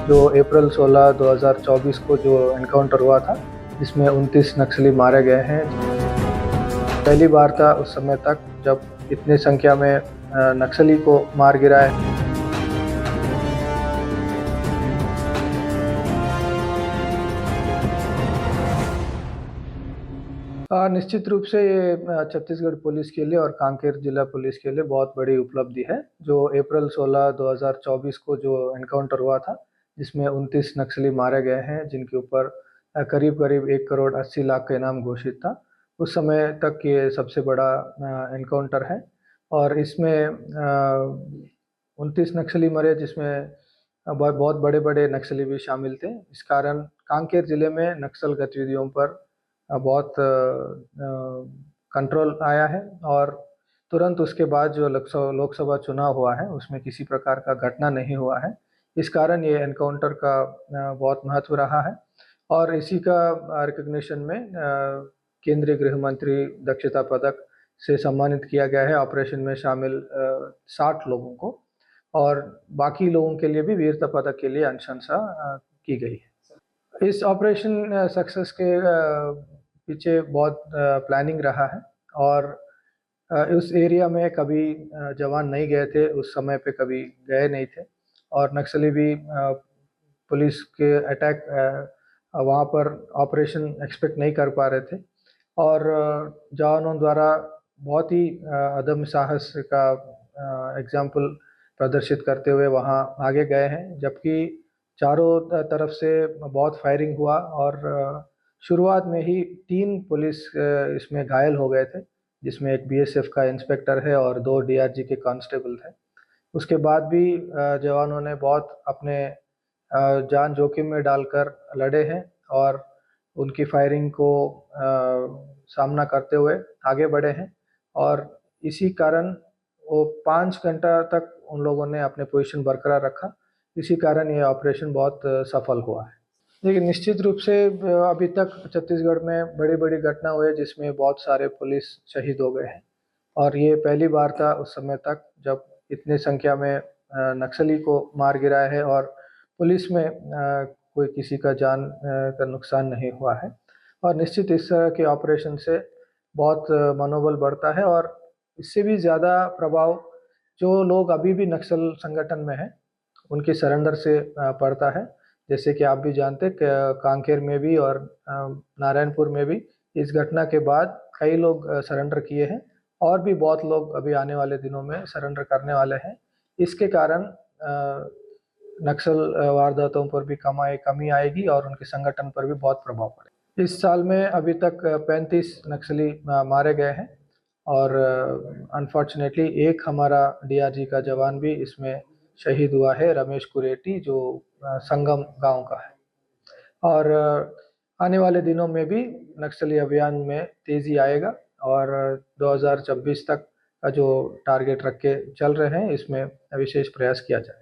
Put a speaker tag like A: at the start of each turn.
A: जो अप्रैल 16, 2024 को जो एनकाउंटर हुआ था, जिसमें 29 नक्सली मारे गए हैं। पहली बार था उस समय तक जब इतनी संख्या में नक्सली को मार गिराया है। निश्चित रूप से ये छत्तीसगढ़ पुलिस के लिए और कांकेर जिला पुलिस के लिए बहुत बड़ी उपलब्धि है। जो अप्रैल 16, 2024 को जो एनकाउंटर हुआ था, जिसमें 29 नक्सली मारे गए हैं, जिनके ऊपर करीब-करीब 1 करोड़ 80 लाख का इनाम घोषित था। उस समय तक ये सबसे बड़ा एनकाउंटर है और इसमें 29 नक्सली मरे, जिसमें बहुत बड़े-बड़े नक्सली भी शामिल थे। इस कारण कांकेर जिले में नक्सल गतिविधियों पर बहुत कंट्रोल आया है और तुरंत उसके बाद जो लोकसभा चुनाव हुआ है, उसमें किसी प्रकार का घटना नहीं हुआ है। इस कारण ये एनकाउंटर का बहुत महत्व रहा है और इसी का रिकॉग्निशन में केंद्रीय गृह मंत्री दक्षता पदक से सम्मानित किया गया है ऑपरेशन में शामिल 60 लोगों को, और बाकी लोगों के लिए भी वीरता पदक के लिए अनुशंसा की गई है। इस ऑपरेशन सक्सेस के पीछे बहुत प्लानिंग रहा है और उस एरिया में कभी जवान नहीं गए थे, उस समय पे कभी गए नहीं थे और नक्सली भी पुलिस के अटैक वहाँ पर ऑपरेशन एक्सपेक्ट नहीं कर पा रहे थे और जवानों द्वारा बहुत ही अदम्य साहस का एग्जाम्पल प्रदर्शित करते हुए वहाँ आगे गए हैं, जबकि चारों तरफ से बहुत फायरिंग हुआ और शुरुआत में ही 3 पुलिस इसमें घायल हो गए थे, जिसमें एक बीएसएफ का इंस्पेक्टर है और 2 डीआरजी के कांस्टेबल थे। उसके बाद भी जवानों ने बहुत अपने जान जोखिम में डालकर लड़े हैं और उनकी फायरिंग को सामना करते हुए आगे बढ़े हैं और इसी कारण वो 5 घंटा तक उन लोगों ने अपने पोजीशन बरकरार रखा। इसी कारण ये ऑपरेशन बहुत सफल हुआ है। देखिए, निश्चित रूप से अभी तक छत्तीसगढ़ में बड़ी-बड़ी घटना हुई है, जिसमें बहुत सारे पुलिस शहीद हो गए हैं और ये पहली बार था उस समय तक जब इतनी संख्या में नक्सली को मार गिराया है और पुलिस में कोई किसी का जान का नुकसान नहीं हुआ है और निश्चित इस तरह के ऑपरेशन से बहुत मनोबल बढ़ता है और इससे भी ज़्यादा प्रभाव जो लोग अभी भी नक्सल संगठन में हैं, उनके सरेंडर से पड़ता है। जैसे कि आप भी जानते हैं कांकेर में भी और नारायणपुर में भी इस घटना के बाद कई लोग सरेंडर किए हैं और भी बहुत लोग अभी आने वाले दिनों में सरेंडर करने वाले हैं। इसके कारण नक्सल वारदातों पर भी कमी आएगी और उनके संगठन पर भी बहुत प्रभाव पड़ेगा। इस साल में अभी तक 35 नक्सली मारे गए हैं और अनफॉर्चुनेटली एक हमारा डीआरजी का जवान भी इसमें शहीद हुआ है, रमेश कुरेटी, जो संगम गांव का है और आने वाले दिनों में भी नक्सली अभियान में तेजी आएगा और 2026 तक का जो टारगेट रख के चल रहे हैं, इसमें विशेष प्रयास किया जाए।